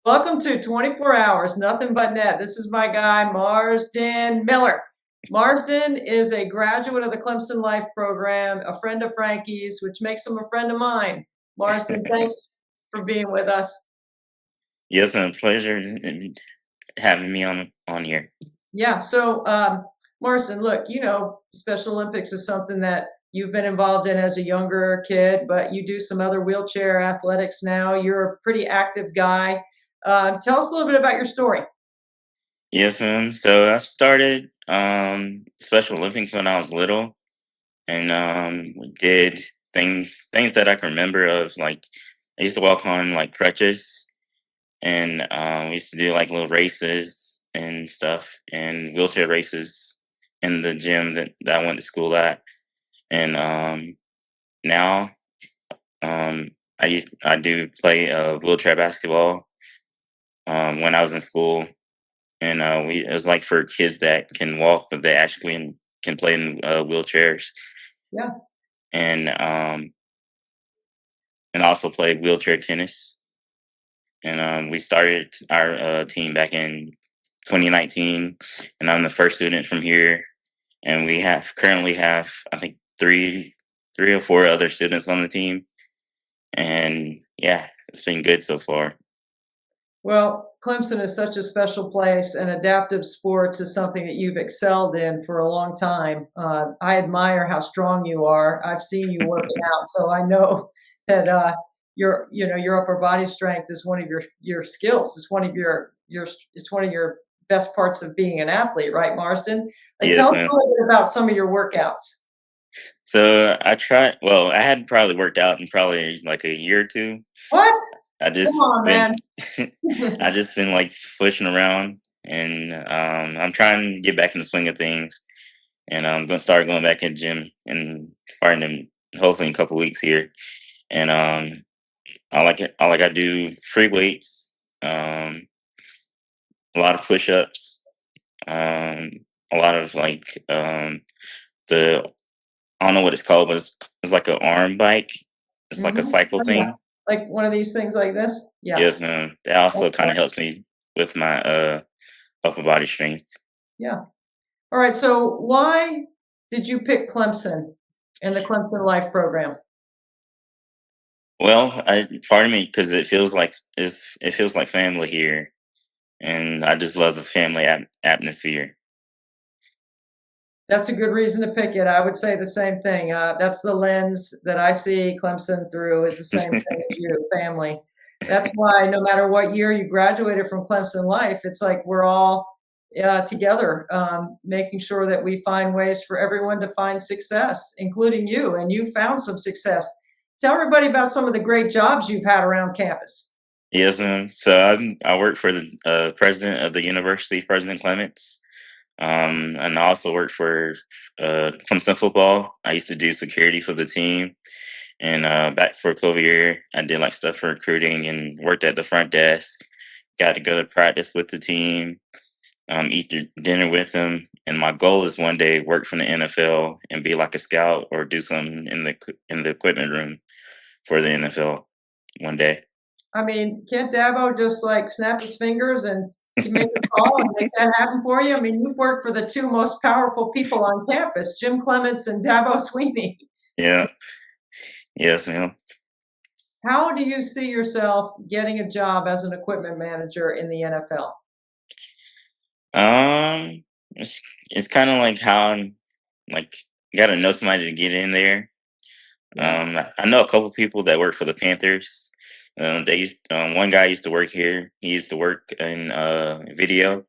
Welcome to 24 Hours, Nothing But Net. This is my guy, Marsden Miller. Marsden is a graduate of the ClemsonLIFE program, a friend of Frankie's, which makes him a friend of mine. Marsden, thanks for being with us. Yes, and a pleasure having me on here. Yeah, so Marsden, look, Special Olympics is something that you've been involved in as a younger kid, but you do some other wheelchair athletics now. You're a pretty active guy. Tell us a little bit about your story. Yes, ma'am. So I started Special Olympics when I was little, and we did things that I can remember of. Like I used to walk on like crutches, and we used to do like little races and stuff, and wheelchair races in the gym that I went to school at. And now I do play wheelchair basketball when I was in school, and it was like for kids that can walk, but they actually can play in wheelchairs, Yeah. and also play wheelchair tennis. And we started our team back in 2019, and I'm the first student from here. And we have currently have I think three or four other students on the team, and yeah, it's been good so far. Well, Clemson is such a special place, and adaptive sports is something that you've excelled in for a long time. I admire how strong you are. I've seen you working out, so I know that your upper body strength is one of your skills. It's one of it's one of your best parts of being an athlete, right, Marsden? Like, tell Yes, us a man. little bit about some of your workouts. So I tried. Well, I hadn't probably worked out in probably like a year or two. What? I Come just on, been man. I just been like pushing around, and I'm trying to get back in the swing of things, and I'm gonna start going back in gym and starting in hopefully in a couple weeks here. And I like it. I like I do free weights, a lot of push ups, um, a lot of like the I don't know what it's called, but it's like an arm bike. It's like a Mhm. cycle Oh, yeah. thing. Like one of these things like this? Yeah. Yes, ma'am. That also kind of Excellent. helps me with my upper body strength. Yeah. All right. So why did you pick Clemson and the Clemson Life program? Well, part of me because it feels like family here, and I just love the family atmosphere. That's a good reason to pick it. I would say the same thing. That's the lens that I see Clemson through is the same thing as you, family. That's why no matter what year you graduated from Clemson Life, it's like we're all together, making sure that we find ways for everyone to find success, including you. And you found some success. Tell everybody about some of the great jobs you've had around campus. Yes, ma'am. So I work for the president of the university, President Clements, and I also work for Clemson football. I used to do security for the team. And back for COVID year, I did like stuff for recruiting and worked at the front desk. Got to go to practice with the team, eat dinner with them. And my goal is one day work for the NFL and be like a scout or do something in the equipment room for the NFL one day. I mean, can't Dabo just like snap his fingers and make a call and make that happen for you? I mean, you've worked for the two most powerful people on campus, Jim Clements and Dabo Sweeney. Yeah. Yes, ma'am. How do you see yourself getting a job as an equipment manager in the NFL? It's kind of like how like you got to know somebody to get in there. Yeah. I know a couple people that work for the Panthers. One guy used to work here. He used to work in video.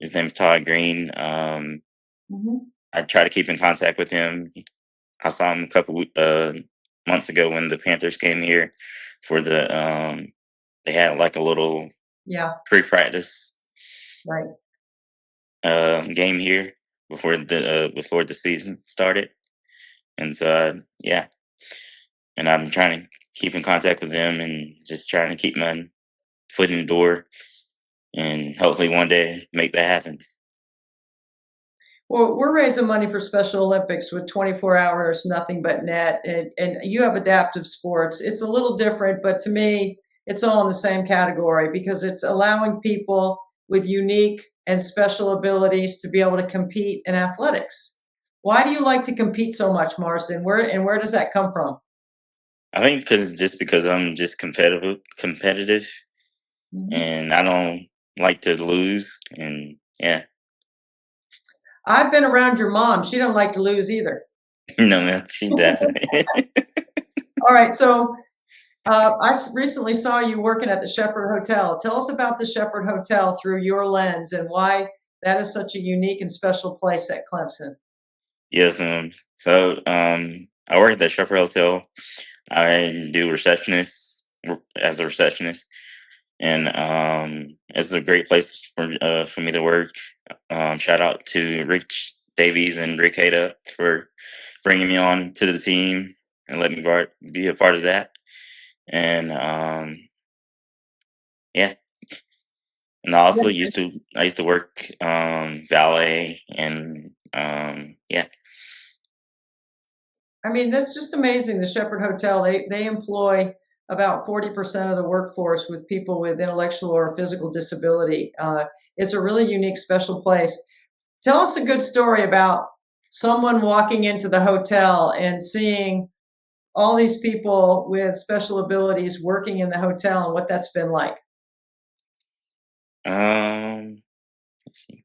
His name's Todd Green. Hmm. I try to keep in contact with him. I saw him a couple months ago when the Panthers came here for the. They had like a little Yeah. pre-practice Right. game here before the season started, and so yeah, and I'm trying to keep in contact with them and just trying to keep my foot in the door and hopefully one day make that happen. Well, we're raising money for Special Olympics with 24 Hours, Nothing But Net, and you have adaptive sports. It's a little different, but to me, it's all in the same category because it's allowing people with unique and special abilities to be able to compete in athletics. Why do you like to compete so much, Marsden? Where does that come from? I think because I'm just competitive, Mhm. and I don't like to lose. And yeah, I've been around your mom. She doesn't like to lose either. no, man, she doesn't. All right, so recently saw you working at the Shepherd Hotel. Tell us about the Shepherd Hotel through your lens and why that is such a unique and special place at Clemson. Yes, I work at the Shepherd Hotel. I do as a receptionist, and it's a great place for me to work. Shout out to Rich Davies and Rick Hada for bringing me on to the team and letting me be a part of that. And yeah, and I used to work valet, and yeah. I mean, that's just amazing. The Shepherd Hotel, they employ about 40% of the workforce with people with intellectual or physical disability. It's a really unique, special place. Tell us a good story about someone walking into the hotel and seeing all these people with special abilities working in the hotel and what that's been like. Let's see.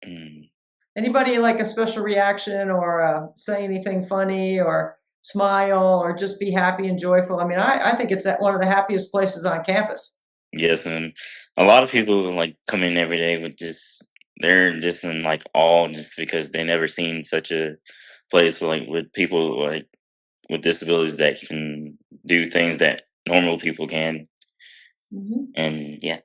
Mm, Anybody like a special reaction or say anything funny or smile or just be happy and joyful? I mean, I think it's at one of the happiest places on campus. yes, and a lot of people like come in every day with they're just in like awe just because they never seen such a place with people like with disabilities that can do things that normal people can. Mhm. And yeah,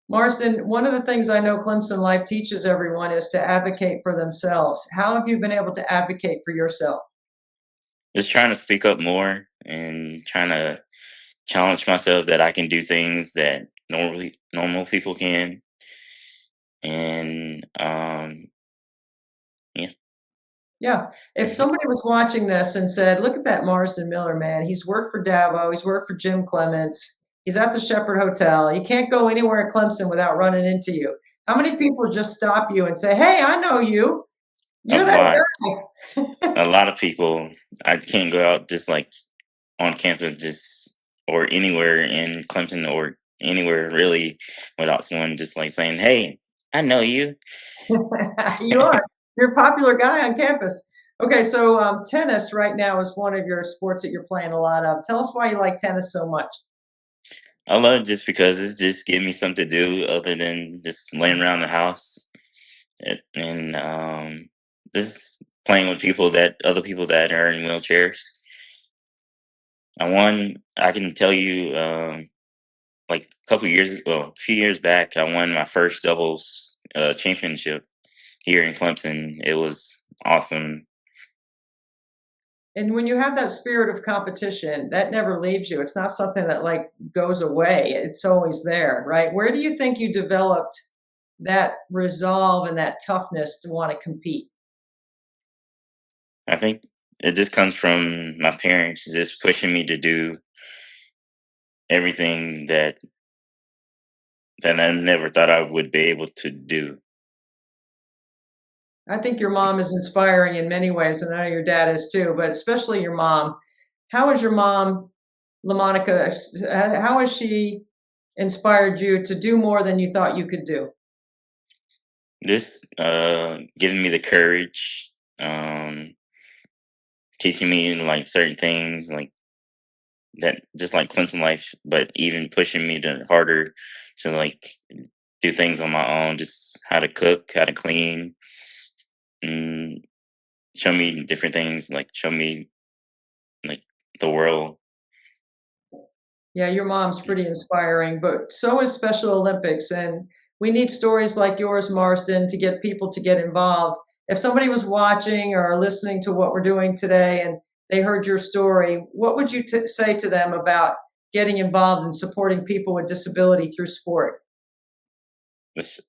Marsden, one of the things I know Clemson Life teaches everyone is to advocate for themselves. How have you been able to advocate for yourself? just trying to speak up more and trying to challenge myself that I can do things that normal people can. And yeah. Yeah. If somebody was watching this and said, look at that Marsden Miller, man, he's worked for Dabo, he's worked for Jim Clements, he's at the Shepherd Hotel, he can't go anywhere at Clemson without running into you. How many people just stop you and say, hey, I know you. a You're that lot guy. a lot of people, I can't go out just like on campus, just or anywhere in Clemson or anywhere really without someone just like saying, "Hey, I know you." You are. You're a popular guy on campus. Okay, so tennis right now is one of your sports that you're playing a lot of. Tell us why you like tennis so much. I love it just because it's just give me something to do other than just laying around the house, and just playing with other people that are in wheelchairs. I can tell you, like a few years back, I won my first doubles championship here in Clemson. It was awesome. And when you have that spirit of competition, that never leaves you. It's not something that like goes away. It's always there, right? Where do you think you developed that resolve and that toughness to want to compete? I think it just comes from my parents just pushing me to do everything that I never thought I would be able to do. I think your mom is inspiring in many ways, and I know your dad is too, but especially your mom. How is your mom, LaMonica, how has she inspired you to do more than you thought you could do? Just giving me the courage, um, teaching me like certain things like that, just like Clinton life, but even pushing me to harder to like do things on my own, just how to cook, how to clean, and show me different things, like show me like the world. Yeah, your mom's pretty inspiring, but so is Special Olympics. And we need stories like yours, Marsden, to get people to get involved. If somebody was watching or listening to what we're doing today and they heard your story, what would you say to them about getting involved and supporting people with disability through sport? Just,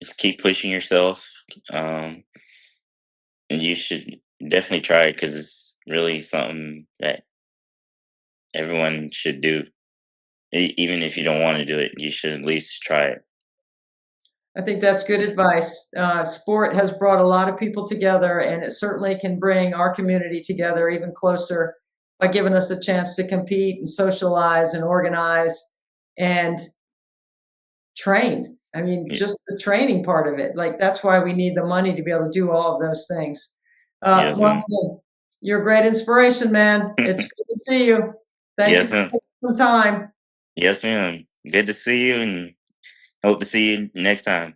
just keep pushing yourself, um, and you should definitely try it because it's really something that everyone should do. Even if you don't want to do it, you should at least try it. I think that's good advice. Sport has brought a lot of people together, and it certainly can bring our community together even closer by giving us a chance to compete and socialize and organize and train. I mean, Y- just the training part of it. Like, that's why we need the money to be able to do all of those things. Yes, ma'am. Marsden, you're a great inspiration, man. It's good to see you. Thank you Yes, for ma'am. taking some time. Yes, ma'am. Good to see you, and hope to see you next time.